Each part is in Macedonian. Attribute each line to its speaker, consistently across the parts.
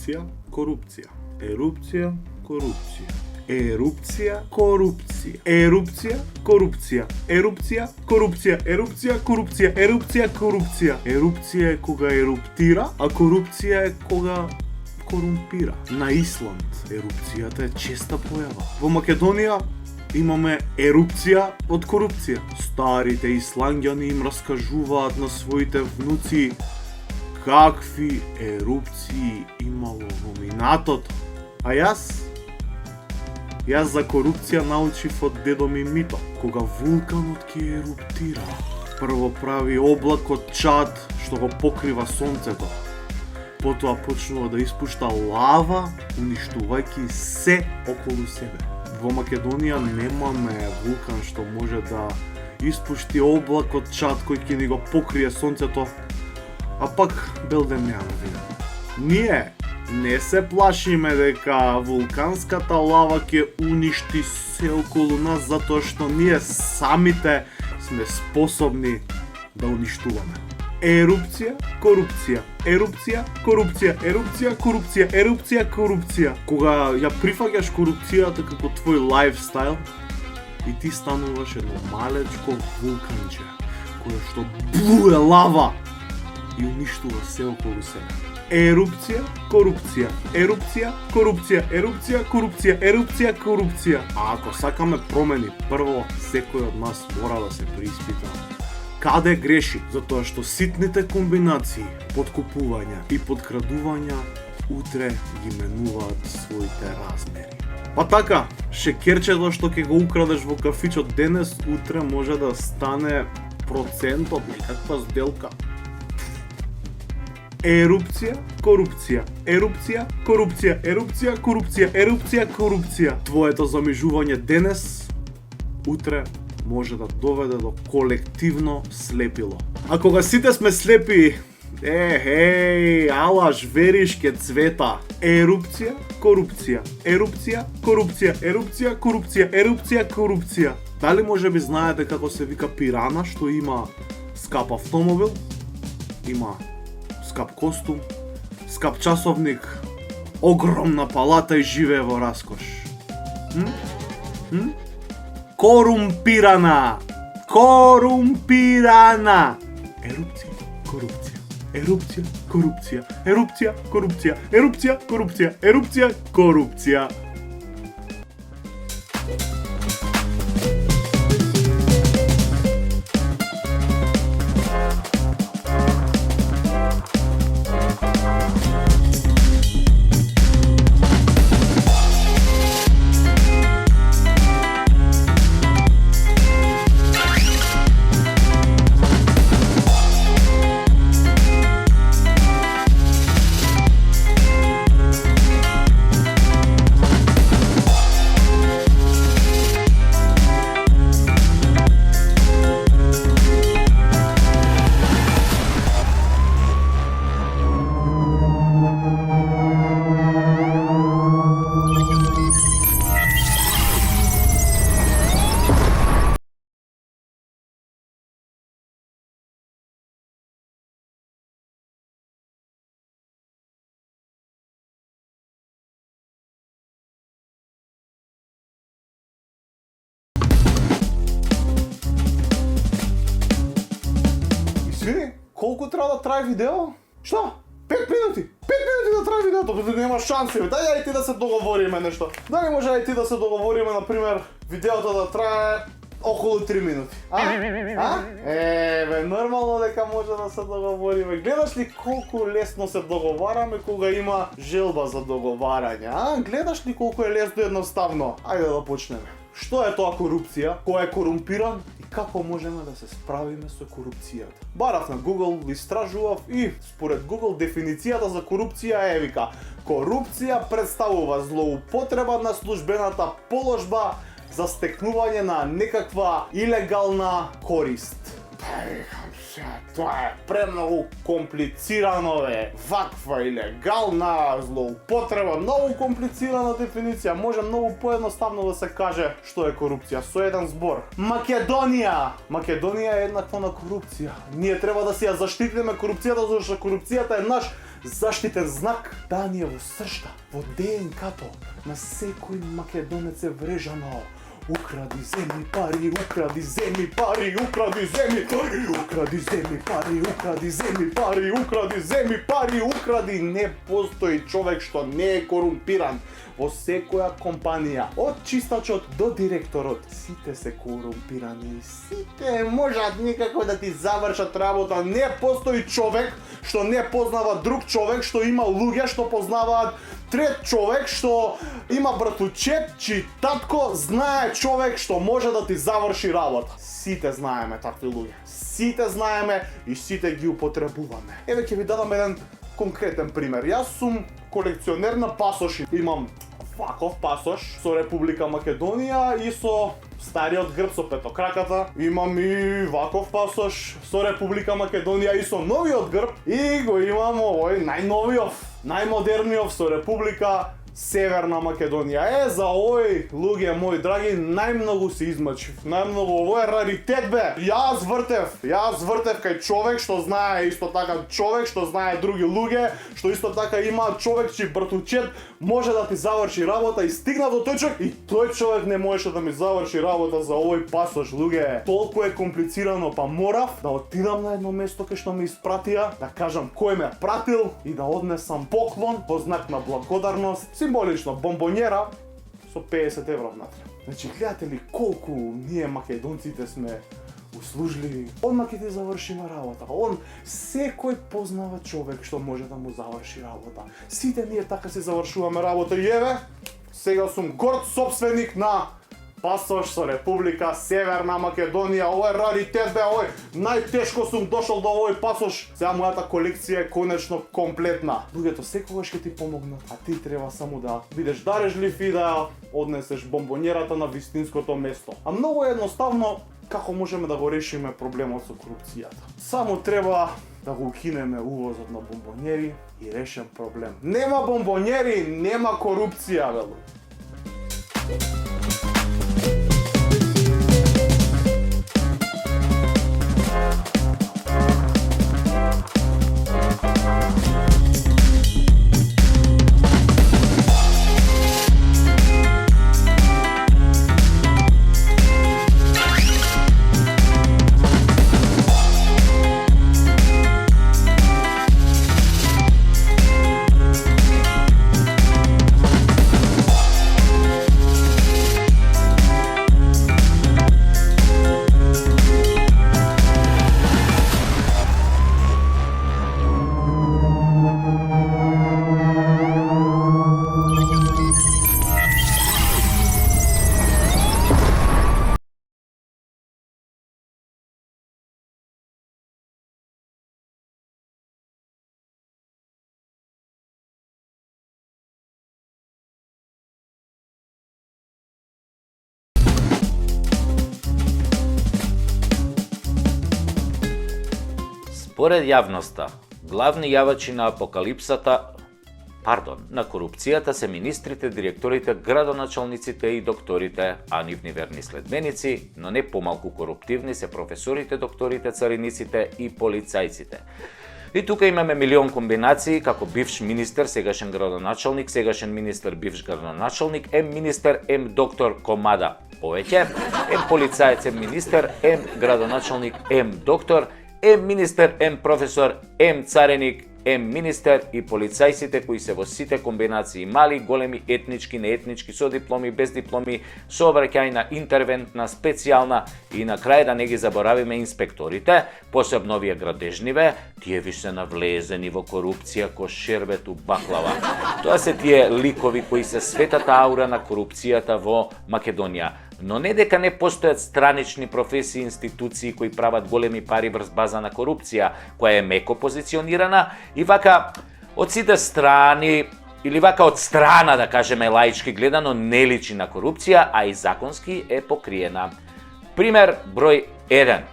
Speaker 1: Ерупција, корупција. Ерупција, корупција. Ерупција, корупција. Ерупција, корупција. Ерупција, корупција. Ерупција, корупција. Ерупција, корупција. Ерупција е кога еруптира, а корупција е кога корумпира. На Исланд ерупцијата е честа појава. Во Македонија имаме ерупција од корупција. Старите исланѓани им раскажуваат на своите внуци какви ерупции имало во минатото. А јас за корупција научив од дедо ми Мито. Кога вулканот ќе еруптира, прво прави облак од чад што го покрива сонцето. Потоа почнува да испушта лава, уништувајќи се околу себе. Во Македонија немаме вулкан што може да испушти облак од чад кој ќе ни го покрие сонцето, а пак белдем няма видено. Ние не се плашиме дека вулканската лава ќе уништи се околу нас затоа што ние самите сме способни да уништуваме. Ерупција, корупција. Ерупција, корупција. Ерупција, корупција. Ерупција, корупција. Кога ја прифаќаш корупцијата како твој лајфстайл и ти стануваш едно малечко вулканче кое што блуе лава и уништува се околу себе. Ерупција, корупција. Ерупција, корупција. Ерупција, корупција. Ерупција, корупција. А ако сакаме промени, прво секој од нас мора да се преиспита каде греши, затоа што ситните комбинации, подкупувања и подкрадувања утре ги менуваат своите размери. Па така, шекерчето што ќе го украдеш во кафичот денес, утре може да стане процент од некаква сделка. Ерупција, корупција. Ерупција, корупција. Ерупција, корупција. Ерупција, корупција. Твоето замижување денес, утре може да доведе до колективно слепило. А кога сите сме слепи, алаш вериш ке цвета. Ерупција, корупција. Ерупција, корупција. Ерупција, корупција. Ерупција, корупција. Дали може би знаете како се вика пирана што има скап автомобил, има скап костум, скап часовник, огромна палата и живее во раскош? Корумпирана! Корумпирана! Ерупција, корупција. Ерупција, корупција. Ерупција, корупција. Ерупција, корупција. Ерупција, корупција. Колку треба да трае видео? Што? 5 минути? 5 минути да трае видеото, нема шанси. Дај ти да се договориме нешто. Дали може ти да се договориме, например, видеото да трае околу 3 минути? Нормално дека може да се договориме. Гледаш ли колку лесно се договараме кога има желба за договарање? Гледаш ли колку е лесно едноставно? Ајде да почнеме. Што е тоа корупција? Кој е корумпиран? И како можеме да се справиме со корупцијата? Барав на Google, истражував и според Google дефиницијата за корупција е вика: корупција представува злоупотреба на службената положба за стекнување на некаква илегална корист. Тоа е премногу комплицирано, ваква илегална злоупотреба, многу комплицирана дефиниција, може многу поедноставно да се каже што е корупција со еден збор. Македонија! Македонија е еднаква на корупција. Ние треба да си ја заштитиме корупцијата, зашто корупцијата е наш заштитен знак. Да, ние во сршта, во ДНК-то на секој македонец е врежано. Укради, земи пари, укради, земи пари, укради, земи пари, укради, земи пари, укради, земи пари, укради, земи пари, укради. Не постои човек што не е корумпиран. Во секоја компанија, од чистачот до директорот, сите се корумпирани, сите можат никако да ти завршат работа. Не постои човек што не познава друг човек, што има луѓе што познаваат трет човек, што има братучет, чиј татко знае човек што може да ти заврши работа. Сите знаеме такви луѓе. Сите знаеме и сите ги употребуваме. Еве ќе ви дадам еден конкретен пример. Јас сум колекционер на пасоши. Имам ваков пасош со Република Македонија и со стариот грб со петокраката. Имам и ваков пасош со Република Македонија и со новиот грб. И го имам овој најновиот, најмодерниот со Република Северна Македонија. За овој, луѓе мои драги, најмногу се измачив. Најмногу, ово е раритет, бе. Јас вртев кај човек што знае исто така човек што знае други луѓе, што исто така има човек чиј братучет може да ти заврши работа и стигна до тој човек и тој човек не можеше да ми заврши работа за овој пасош, луѓе. Толку е комплицирано, па морав да отидам на едно место кај што ме испратија, да кажам кој ме пратил и да однесам поклон во знак на благодарност. Символично бомбонјера со 50 евро внатре. Значи, гледате ли колку ние македонците сме услужливи. Одма ќе ти завршиме работа. Он секој познава човек што може да му заврши работа. Сите ние така се завршуваме работа и еве, сега сум горд собственик на пасош со Република Северна Македонија. Ова е раритет, бе, овој најтешко сум дошол до овој пасош. Сега мојата колекција е конечно комплетна. Луѓето секогаш ќе ти помогнат, а ти треба само да бидеш дарежлив и да однесеш бомбонјерата на вистинското место. А многу едноставно како можеме да го решиме проблемот со корупцијата. Само треба да го укинеме увозот на бомбонјери и решен проблем. Нема бомбонјери, нема корупција, бе.
Speaker 2: Според јавноста, главни јавачи на на корупцијата се министрите, директорите, градоначалниците и докторите, а нивни верни следбеници, но не помалку коруптивни се професорите, докторите, цариниците и полицајците. И тука имаме милион комбинации, како бивш министер, сегашен градоначалник, сегашен министер, бивш градоначалник, министер, доктор комада повеќе, полицаец, министер, градоначалник, доктор, министер, професор, цареник, министер и полицајците кои се во сите комбинации мали, големи, етнички, неетнички, со дипломи, без дипломи, со обраќајна, интервентна, специјална и на крај да не ги заборавиме инспекторите, посебно овие градежниве, тие виш се навлезени во корупција ко шербет у баклава. Тоа се тие ликови кои се светата аура на корупцијата во Македонија. Но не дека не постојат странични професии и институции кои прават големи пари врз база на корупција, која е меко позиционирана и вака од сите страни или вака од страна, да кажеме лаички гледано, не личи на корупција, а и законски е покриена. Пример број 1.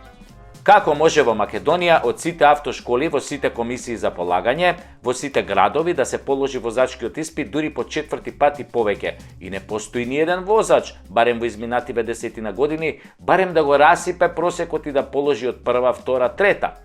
Speaker 2: Како може во Македонија од сите автошколи, во сите комисии за полагање, во сите градови да се положи возачкиот испит дури по 4 пати повеќе и не постои ни еден возач, барем во изминативе 10 години, барем да го расипе просекот и да положи од прва, втора, трета.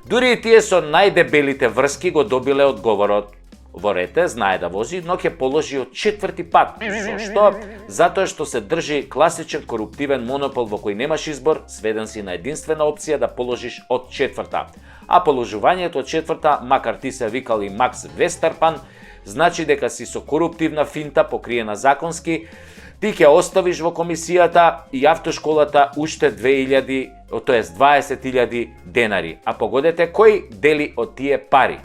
Speaker 2: Дури и тие со најдебелите врски го добиле одговорот. Во рете знае да вози, но ќе положи од 4 пат. Зошто? Затоа што се држи класичен коруптивен монопол во кој немаш избор, сведен си на единствена опција да положиш од 4-та. А положувањето од 4-та, макар ти се викал и Макс Вестерпан, значи дека си со коруптивна финта покриена законски, ти ќе оставиш во комисијата и автошколата уште 20.000 денари. А погодете кој дели од тие пари?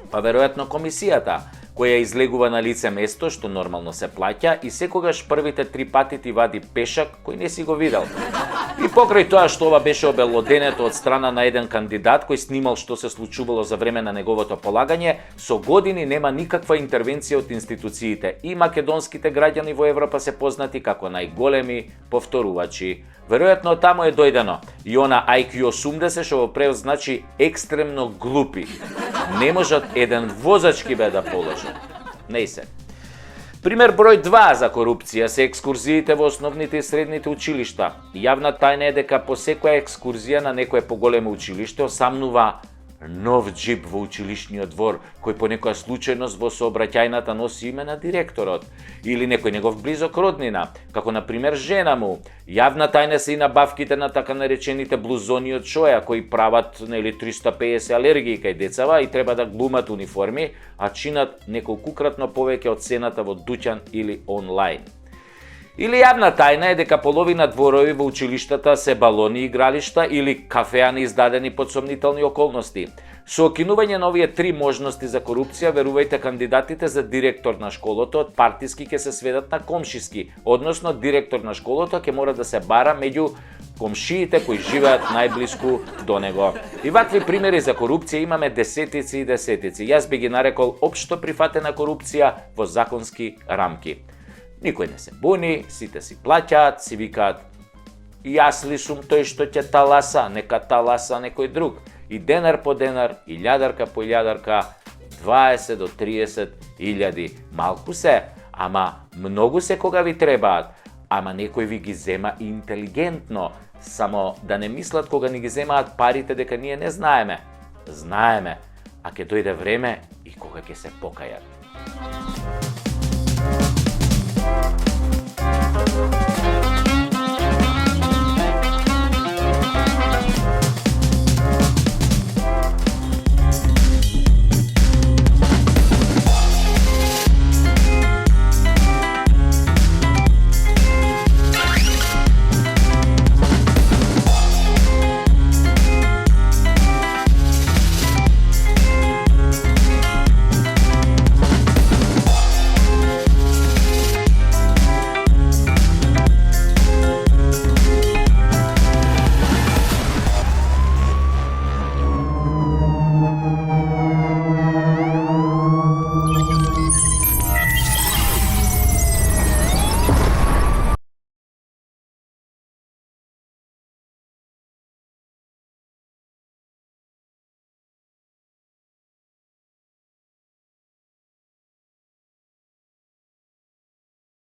Speaker 2: Па веројатно комисијата, која излегува на лице место што нормално се плаќа и секогаш првите 3 пати ти вади пешак кој не си го видел. И покрај тоа што ова беше обелоденето од страна на еден кандидат кој снимал што се случувало за време на неговото полагање, со години нема никаква интервенција од институциите и македонските граѓани во Европа се познати како најголеми повторувачи. Веројатно таму е дојдено и она IQ 80 што во превод значи екстремно глупи. Не можат еден возачки бе да положи. Не се. Пример број 2 за корупција се екскурзиите во основните и средните училишта. Јавна тајна е дека по секоја екскурзија на некое поголемо училиште осамнува нов джип во училишниот двор, кој по некоја случајност во сообраќајната носи име на директорот, или некој негов близок роднина, како на пример жена му. Јавна тајна се и набавките на така наречените блузони од шоја, кои прават 350 алергии кај децава и треба да глумат униформи, а чинат неколкукратно повеќе од цената во дуќан или онлайн. Или јавна тајна е дека половина дворови во училиштата се балони игралишта или кафеани издадени под сомнителни околности. Со окинување на овие 3 можности за корупција, верувајте, кандидатите за директор на школото од партиски ќе се сведат на комшиски, односно директор на школото ќе мора да се бара меѓу комшиите кои живеат најблиску до него. И вакви примери за корупција имаме десетици и десетици. Јас би ги нарекол општо прифатена корупција во законски рамки. Никој не се буни, сите си плаќаат, си викаат јас ли сум тој што ќе таласа, нека таласа некој друг. И денар по денар, и илјадарка по илјадарка, 20 до 30 илјади. Малку се, ама многу се кога ви требаат. Ама некој ви ги зема интелигентно, само да не мислат кога ни ги земаат парите дека ние не знаеме. Знаеме, а ќе дојде време и кога ќе се покајат.